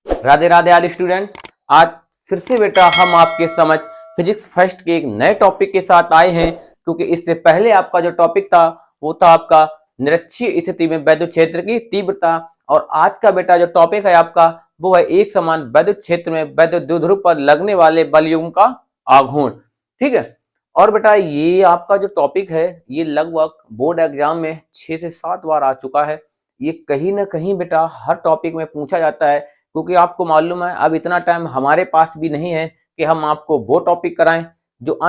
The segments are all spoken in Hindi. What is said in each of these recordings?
राधे राधे आल स्टूडेंट। आज फिर से बेटा हम आपके समझ फिजिक्स फर्स्ट के एक नए टॉपिक के साथ आए हैं, क्योंकि इससे पहले आपका जो टॉपिक था वो था आपका निरक्षीय स्थिति में वैद्युत क्षेत्र की तीव्रता। और आज का बेटा जो टॉपिक है आपका वो है एक समान वैद्युत क्षेत्र में वैद्युत द्विध्रुव पर लगने वाले बलयुग्म का आघूर्ण। ठीक है। और बेटा ये आपका जो टॉपिक है ये लगभग बोर्ड एग्जाम में 6 से 7 बार आ चुका है। ये कहीं ना कहीं बेटा हर टॉपिक में पूछा जाता है, क्योंकि आपको मालूम है अब इतना टाइम हमारे पास भी नहीं है कि हम आपको वो टॉपिक कराएं जो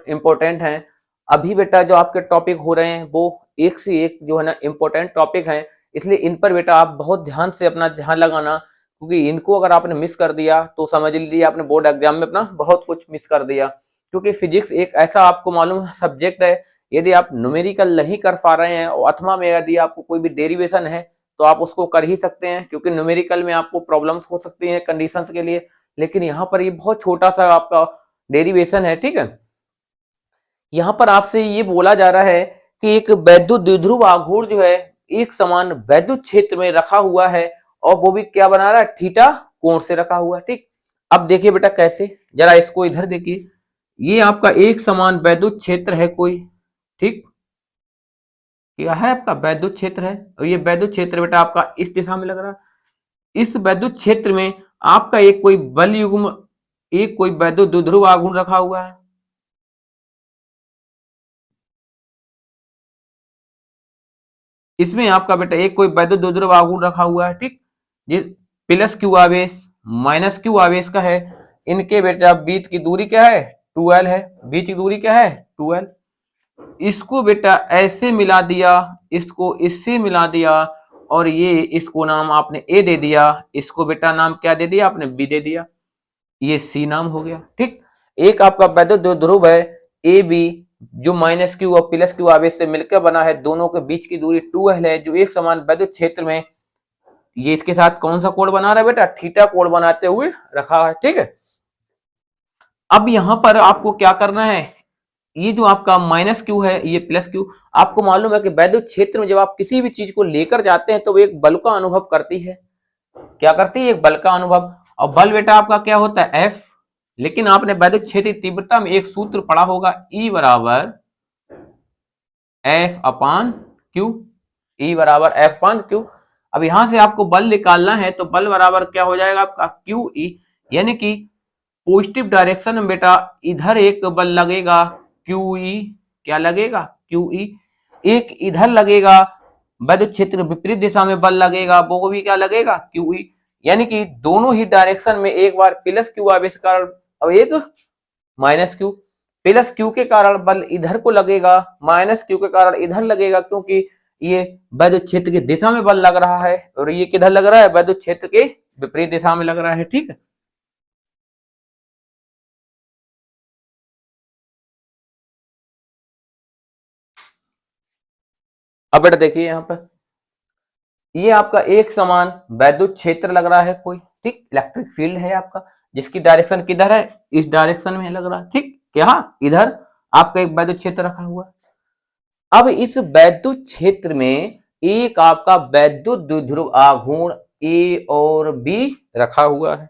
इम्पोर्टेंट हैं। अभी बेटा जो आपके टॉपिक हो रहे हैं वो एक से एक जो है ना इम्पोर्टेंट टॉपिक हैं, इसलिए इन पर बेटा आप बहुत ध्यान से अपना ध्यान लगाना, क्योंकि इनको अगर आपने मिस कर दिया तो समझ लीजिए आपने बोर्ड एग्जाम में अपना बहुत कुछ मिस कर दिया। क्योंकि फिजिक्स एक ऐसा आपको मालूम सब्जेक्ट है, यदि आप न्यूमेरिकल नहीं कर पा रहे हैं और अथवा में यदि आपको कोई भी डेरिवेशन है तो आप उसको कर ही सकते हैं, क्योंकि न्यूमेरिकल में आपको प्रॉब्लम्स हो सकती हैं कंडीशंस के लिए, लेकिन यहाँ पर ये बहुत छोटा सा आपका डेरिवेशन है। ठीक है। यहाँ पर आपसे ये बोला जा रहा है कि एक वैद्युत द्विध्रुव आघूर्ण जो है एक समान वैद्युत क्षेत्र में रखा हुआ है, और वो भी क्या बना रहा है, थीटा कोण से रखा हुआ है। ठीक। अब देखिए बेटा कैसे, जरा इसको इधर देखिए, ये आपका एक समान वैद्युत क्षेत्र है कोई। ठीक। क्या है आपका वैद्युत क्षेत्र है, और ये वैद्युत क्षेत्र बेटा आपका इस दिशा में लग रहा है। इस वैद्युत क्षेत्र में आपका एक कोई बल युग्म, एक कोई वैद्युत द्विध्रुव आघूर्ण रखा हुआ है। इसमें आपका बेटा एक कोई वैद्युत द्विध्रुव आघूर्ण रखा हुआ है। ठीक। ये प्लस क्यू आवेश माइनस क्यू आवेश का है। इनके बेटा बीच की दूरी क्या है, 2l है। बीच की दूरी क्या है, 2l। इसको बेटा ऐसे मिला दिया, इसको इससे मिला दिया, और ये इसको नाम आपने ए दे दिया, इसको बेटा नाम क्या दे दिया आपने, बी दे दिया, ये सी नाम हो गया। ठीक। एक आपका वैद्युत द्विध्रुव है ए बी, जो माइनस क्यू और प्लस क्यू आवेश से मिलकर बना है, दोनों के बीच की दूरी 2l है, जो एक समान वैद्युत क्षेत्र में ये इसके साथ कौन सा कोण बना रहा है बेटा, थीटा कोण बनाते हुए रखा है। ठीक है। अब यहां पर आपको क्या करना है, ये जो आपका माइनस क्यू है ये प्लस क्यू, आपको मालूम है कि वैद्युत क्षेत्र में जब आप किसी भी चीज को लेकर जाते हैं तो वो एक बल का अनुभव करती है। क्या करती है, एक बल का अनुभव। और बल बेटा आपका क्या होता है, एफ। लेकिन आपने वैद्युत क्षेत्र तीव्रता में एक सूत्र पढ़ा होगा, ई बराबर एफ अपान क्यू। ई बराबर एफ अपान क्यू। अब यहां से आपको बल निकालना है, तो बल बराबर क्या हो जाएगा आपका, क्यू ई। यानी कि पॉजिटिव डायरेक्शन में बेटा इधर एक बल लगेगा क्यू ई। क्या लगेगा, क्यू ई। एक इधर लगेगा वैद्युत क्षेत्र विपरीत दिशा में बल लगेगा, वो भी क्या लगेगा, क्यू ई। यानी कि दोनों ही डायरेक्शन में एक बार प्लस क्यू आवेश के कारण और एक माइनस क्यू। प्लस क्यू के कारण बल इधर को लगेगा, माइनस क्यू के कारण इधर लगेगा, क्योंकि ये वैद्युत क्षेत्र की दिशा में बल लग रहा है, और ये किधर लग रहा है, वैद्युत क्षेत्र के विपरीत दिशा में लग रहा है। ठीक है। अब बेटा देखिए यहां पर ये आपका एक समान वैद्युत क्षेत्र लग रहा है कोई। ठीक। इलेक्ट्रिक फील्ड है आपका, जिसकी डायरेक्शन किधर है, इस डायरेक्शन में लग रहा है। ठीक। क्या इधर आपका एक वैद्युत क्षेत्र रखा हुआ है। अब इस वैद्युत क्षेत्र में एक आपका वैद्युत द्विध्रुव आघूर्ण ए और बी रखा हुआ है।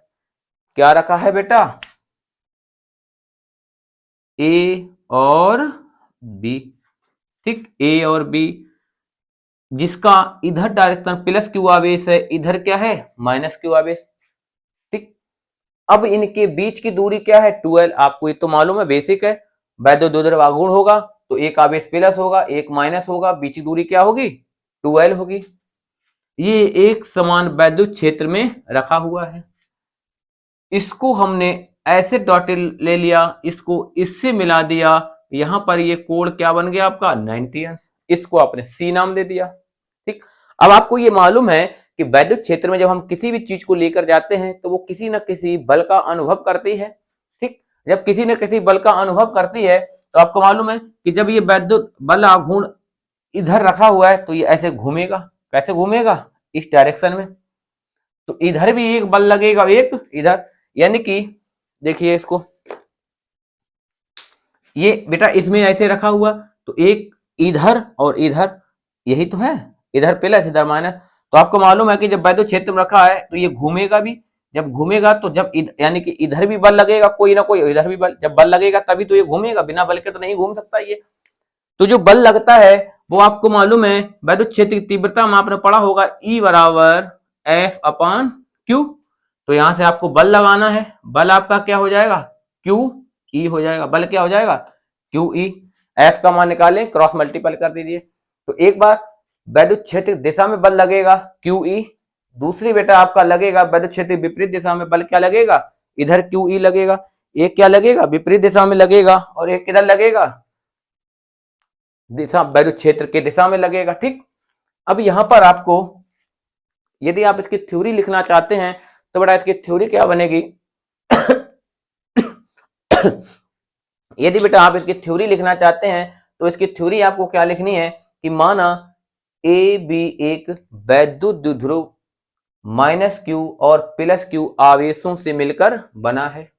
क्या रखा है बेटा, ए और बी। ठीक। ए और बी, जिसका इधर डायरेक्शन प्लस क्यू आवेश है, इधर क्या है, माइनस क्यू आवेश। ठीक। अब इनके बीच की दूरी क्या है, 2l। आपको ये तो मालूम है, बेसिक है। वैद्युत द्विध्रुव आघूर्ण होगा तो एक आवेश प्लस होगा, एक माइनस होगा, बीच की दूरी क्या होगी, 2l होगी। ये एक समान वैद्युत क्षेत्र में रखा हुआ है। इसको हमने ऐसे डॉटेड ले लिया, इसको इससे मिला दिया, यहां पर ये कोण क्या बन गया आपका, 90 अंश। इसको आपने सी नाम दे दिया। ठीक। अब आपको ये मालूम है कि वैद्युत क्षेत्र में जब हम किसी भी चीज को लेकर जाते हैं तो वो किसी न किसी बल का अनुभव करती है। ठीक। जब किसी न किसी बल का अनुभव करती है तो आपको मालूम है कि जब ये वैद्युत बल आघूर्ण इधर रखा हुआ है तो ये ऐसे घूमेगा। कैसे घूमेगा, इस डायरेक्शन में। तो इधर भी एक बल लगेगा, एक इधर। यानी कि देखिए इसको, ये बेटा इसमें ऐसे रखा हुआ तो एक इधर और इधर, यही तो है, इधर प्लस इधर माइनस। तो आपको मालूम है कि जब वैद्युत क्षेत्र में रखा है तो ये घूमेगा भी, जब घूमेगा तो जब यानी कि इधर भी बल लगेगा कोई ना कोई, इधर भी बल, जब बल लगेगा तभी तो ये घूमेगा, बिना बल के तो नहीं घूम सकता ये। तो जो बल लगता है वो आपको मालूम है, वैद्युत क्षेत्र की तीव्रता में आपने पढ़ा होगा E बराबर F अपॉन Q। तो यहां से आपको बल लगाना है, बल आपका क्या हो जाएगा, QE हो जाएगा, बल क्या हो जाएगा, QE। F का मान निकालें, क्रॉस मल्टीपल कर दीजिए। तो एक बार वैद्युत क्षेत्र दिशा में बल लगेगा QE, दूसरी बेटा आपका लगेगा वैद्युत क्षेत्र विपरीत दिशा में बल क्या लगेगा, इधर QE लगेगा। एक क्या लगेगा, विपरीत दिशा में लगेगा, और एक किधर लगेगा, दिशा वैद्युत क्षेत्र के दिशा में लगेगा। ठीक, अब यहां पर आपको यदि आप इसकी थ्योरी लिखना चाहते हैं तो बेटा इसकी थ्योरी क्या बनेगी यदि बेटा आप इसकी थ्योरी लिखना चाहते हैं तो इसकी थ्योरी आपको क्या लिखनी है कि माना ए बी एक वैद्युत द्विध्रुव -q और +q आवेशों से मिलकर बना है,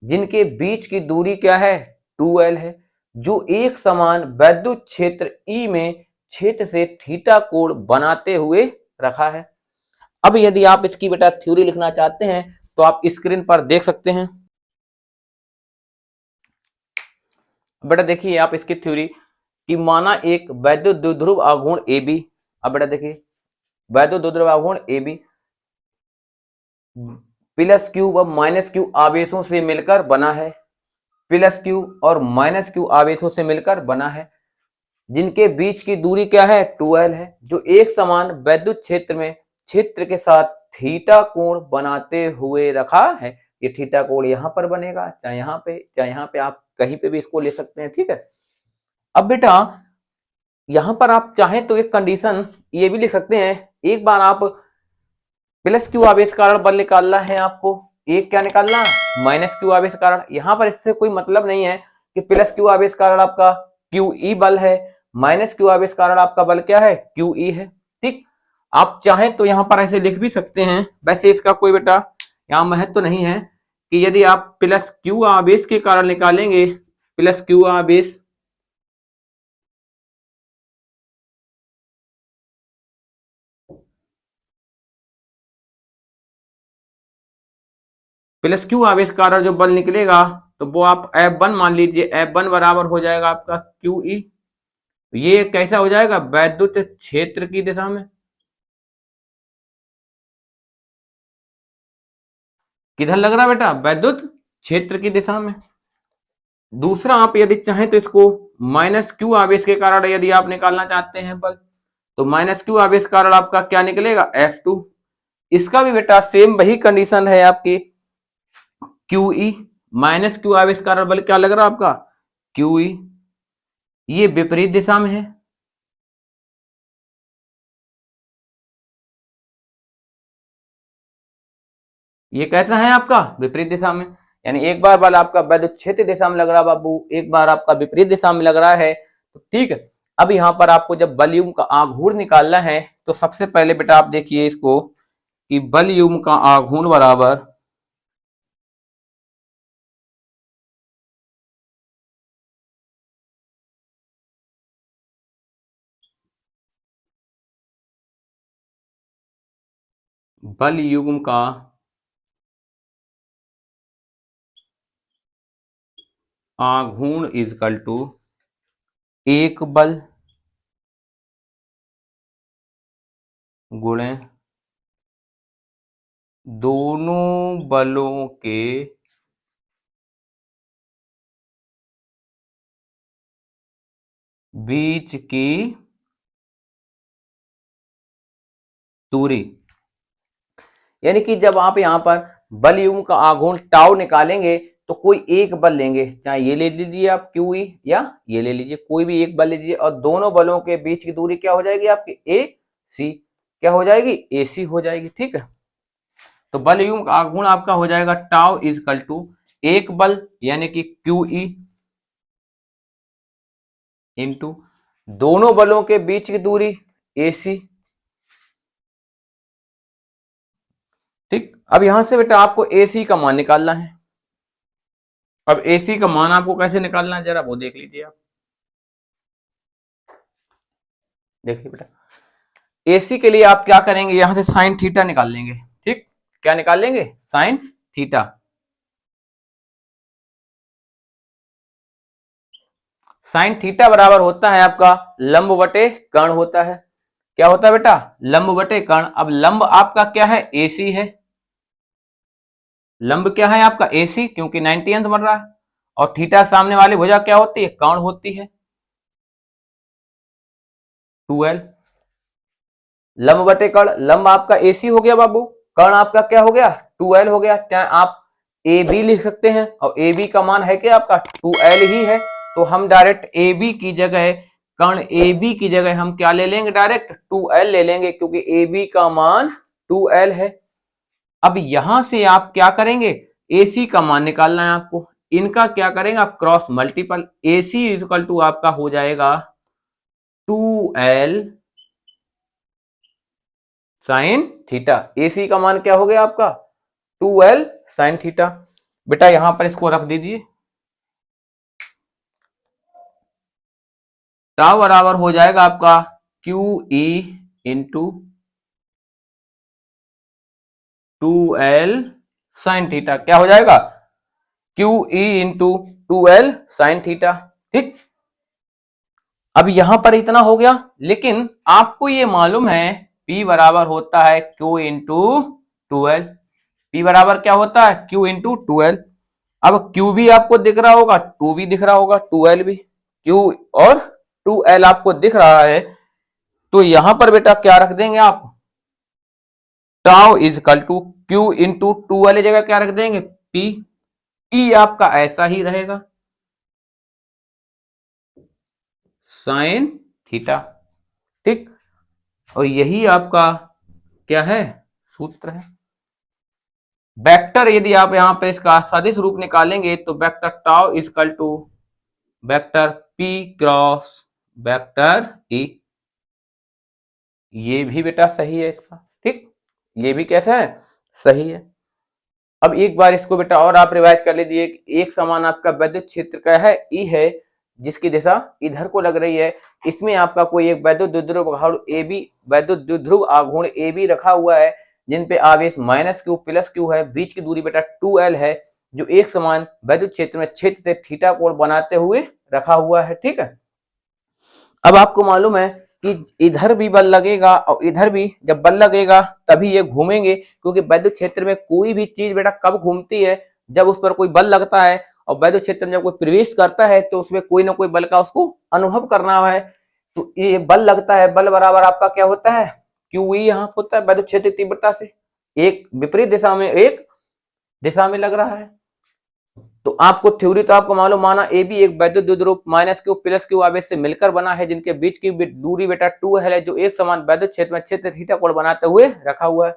जिनके बीच की दूरी क्या है, 2l है, जो एक समान वैद्युत क्षेत्र E में क्षेत्र से थीटा कोण बनाते हुए रखा है। अब यदि आप इसकी बेटा थ्योरी लिखना चाहते हैं तो आप स्क्रीन पर देख सकते हैं। बेटा देखिए आप इसकी थ्योरी कि माना एक वैद्युत द्विध्रुव आघूर्ण AB, अब बेटा देखिए वैद्युत द्विध्रुव आघूर्ण AB +q व -q आवेशों से मिलकर बना है, +q और -q आवेशों से मिलकर बना है, जिनके बीच की दूरी क्या है, 2l है, जो एक समान वैद्युत क्षेत्र में क्षेत्र के साथ थीटा कोण बनाते हुए रखा है। ये थीटा कोण यहां पर बनेगा, चाहे यहाँ पे आप कहीं पे भी इसको ले सकते हैं। ठीक है, अब बेटा यहां पर आप चाहें तो एक कंडीशन ये भी लिख सकते हैं, एक बार आप +q आवेश कारण बल निकालना है आपको, एक क्या निकालना, -q आवेश कारण। यहां पर इससे कोई मतलब नहीं है कि +q आवेश कारण आपका QE बल है, -q आवेश कारण आपका बल क्या है, QE है। ठीक, आप चाहें तो यहां पर ऐसे लिख भी सकते हैं, वैसे इसका कोई बेटा यहां महत्व तो नहीं है कि यदि आप +q आवेश के कारण निकालेंगे, +q आवेश +q आवेश कारण जो बल निकलेगा तो वो आप F1 मान लीजिए, F1 बराबर हो जाएगा आपका QE। ये कैसा हो जाएगा, वैद्युत क्षेत्र की दिशा में, किधर लग रहा है बेटा, वैद्युत क्षेत्र की दिशा में। दूसरा आप यदि चाहें तो इसको -q आवेश के कारण यदि आप निकालना चाहते हैं बल, तो -q आवेश कारण आपका क्या निकलेगा, F2। इसका भी बेटा सेम वही कंडीशन है आपकी, QE -q आवेश कारण बल क्या लग रहा है आपका, QE। ये विपरीत दिशा में है, ये कैसा है आपका, विपरीत दिशा में। यानी एक बार बल आपका वैद्युत क्षेत्र दिशा में लग रहा है बाबू, एक बार आपका विपरीत दिशा में लग रहा है। तो ठीक है, अब यहां पर आपको जब बलयुग्म का आघूर्ण निकालना है तो सबसे पहले बेटा आप देखिए इसको कि बलयुग्म का आघूर्ण बराबर बलयुग्म का आघूर्ण इजकल टू एक बल गुणे दोनों बलों के बीच की दूरी। यानी कि जब आप यहां पर बलयुग्म का आघूर्ण टाउ निकालेंगे तो कोई एक बल लेंगे, चाहे ये ले लीजिए आप QE या ये ले लीजिए, कोई भी एक बल लीजिए, और दोनों बलों के बीच की दूरी क्या हो जाएगी आपकी, AC, क्या हो जाएगी, AC हो जाएगी। ठीक है, तो बलयुग्म का आघूर्ण आपका हो जाएगा टाउ इजकल टू एक बल यानी कि QE इंटू दोनों बलों के बीच की दूरी AC। ठीक, अब यहां से बेटा आपको AC का मान निकालना है। अब AC का मान आपको कैसे निकालना है जरा वो देख लीजिए आप, देखिए बेटा AC के लिए आप क्या करेंगे, यहां से साइन थीटा निकाल लेंगे। ठीक, क्या निकाल लेंगे, साइन थीटा। साइन थीटा बराबर होता है आपका लंब बटे कर्ण होता है। क्या होता है बेटा, लंब बटे कर्ण। अब लंब आपका क्या है, AC है। लंब क्या है आपका, AC, क्योंकि 90 अंश बन रहा है। और थीटा सामने वाली भुजा क्या होती है, कर्ण होती है, 2l। लंब बटे कर्ण, लंब आपका AC हो गया बाबू, कर्ण आपका क्या हो गया, 2l हो गया। क्या आप AB लिख सकते हैं, और AB का मान है क्या आपका 2l ही है। तो हम डायरेक्ट AB की जगह, कर्ण AB की जगह हम क्या ले लेंगे, डायरेक्ट 2l ले लेंगे, क्योंकि AB का मान 2l है। अब यहां से आप क्या करेंगे, AC का मान निकालना है आपको। इनका क्या करेंगे आप, cross multiple. AC equal to आपका हो जाएगा 2l साइन थीटा। AC का मान क्या हो गया आपका, 2l साइन थीटा। बेटा यहां पर इसको रख दीजिए। टाउ बराबर हो जाएगा आपका QE into 2l sine theta. क्या हो जाएगा, QE into 2l sine theta. ठीक, अब यहां पर इतना हो गया, लेकिन आपको ये मालूम है P बराबर होता है Q इंटू 2l। P बराबर क्या होता है, Q इंटू 2l। अब Q भी आपको दिख रहा होगा, 2 भी दिख रहा होगा, 2l भी। Q और 2l आपको दिख रहा है, तो यहां पर बेटा क्या रख देंगे आप, tau equal to Q into 2 वाली जगह क्या रख देंगे, P। E आपका ऐसा ही रहेगा, साइन थीटा। ठीक, और यही आपका क्या है, सूत्र है। वेक्टर यदि आप यहां पे इसका सदिश रूप निकालेंगे तो vector tau equal to vector P cross vector E। ये भी बेटा सही है इसका। ठीक, ये भी कैसा है, सही है। अब एक बार इसको बेटा और आप रिवाइज कर लीजिए। एक समान आपका वैद्युत क्षेत्र का है E है, जिसकी दिशा इधर को लग रही है। इसमें आपका कोई एक वैद्युत द्विध्रुव आघूर्ण AB, वैद्युत द्विध्रुव आघूर्ण AB रखा हुआ है, जिन पे आवेश -q प्लस q है। बीच की दूरी बेटा 2l है, जो एक समान वैद्युत क्षेत्र में क्षेत्र से थीटा कोण बनाते हुए रखा हुआ है। ठीक है, अब आपको मालूम है कि इधर भी बल लगेगा और इधर भी जब बल लगेगा तभी ये घूमेंगे, क्योंकि वैद्युत क्षेत्र में कोई भी चीज बेटा कब घूमती है, जब उस पर कोई बल लगता है। और वैद्युत क्षेत्र में जब कोई प्रवेश करता है तो उसमें कोई ना कोई बल का उसको अनुभव करना है। तो ये बल लगता है, बल बराबर आपका क्या होता है, QE यहाँ होता है वैद्युत क्षेत्र तीव्रता से, एक विपरीत दिशा में एक दिशा में लग रहा है। तो आपको थ्योरी तो आपको मालूम, माना ए बी एक वैद्युत द्विध्रुव -q प्लस q आवेश से मिलकर बना है, जिनके बीच की दूरी बेटा 2l है, जो एक समान वैद्युत क्षेत्र में क्षेत्र थीटा कोण बनाते हुए रखा हुआ है।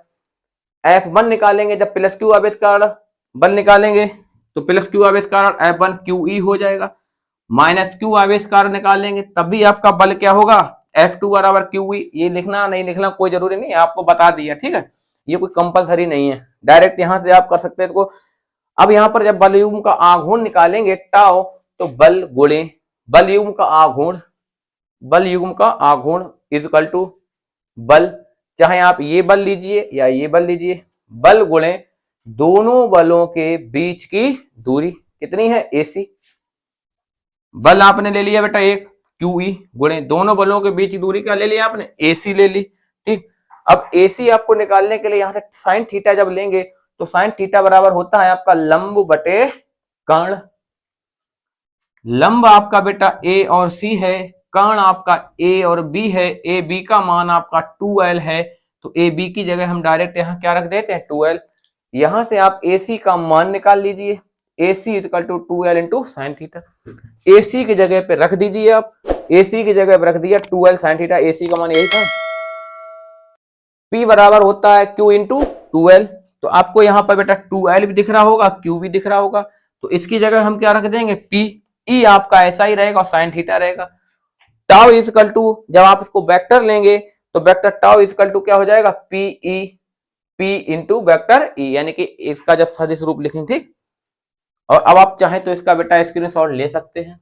F1 निकालेंगे, जब प्लस q आवेश कारण बल निकालेंगे तो प्लस q आवेश कारण F1 QE हो जाएगा। -q आवेश कारण निकालेंगे तब भी आपका बल क्या होगा, F2 बराबर QE। ये लिखना नहीं लिखना कोई जरूरी नहीं है, आपको बता दिया। ठीक है, ये कोई कंपलसरी नहीं है, डायरेक्ट यहां से आप कर सकते हैं इसको। अब यहां पर जब बल युग्म का आघूर्ण निकालेंगे टाउ, तो बल गुणे बल युग्म का आघूर्ण, बल युग्म का आघूर्ण इजकल टू बल, चाहे आप ये बल लीजिए या ये बल लीजिए, बल गुणे दोनों बलों के बीच की दूरी कितनी है, AC। बल आपने ले लिया बेटा एक QE, गुणे दोनों बलों के बीच की दूरी क्या ले लिया आपने, AC ले ली। ठीक, अब AC आपको निकालने के लिए यहां से साइन थीटा जब लेंगे तो साइन थीटा बराबर होता है आपका लंब बटे कर्ण। लंब आपका बेटा A और C है, कर्ण आपका A और B है। ए बी का मान आपका 2l है, तो ए बी की जगह हम डायरेक्ट यहां क्या रख देते हैं, 2l। यहां से आप AC का मान निकाल लीजिए, AC equal to 2l into sine theta. AC की जगह पे रख दीजिए आप, AC की जगह पे रख दिया 2l साइन थीटा, AC का मान यही था। P बराबर होता है Q इंटू 2l, तो आपको यहां पर बेटा 2l भी दिख रहा होगा, Q भी दिख रहा होगा, तो इसकी जगह हम क्या रख देंगे, P। E आपका ऐसा ही रहेगा और साइन थीटा रहेगा। टाउ इजकल टू, जब आप इसको वेक्टर लेंगे तो वेक्टर टाउ इजकल टू क्या हो जाएगा, PE, P into vector E, यानी कि इसका जब सदिश रूप लिखेंगे। ठीक, और अब आप चाहें तो इसका बेटा स्क्रीनशॉट ले सकते हैं।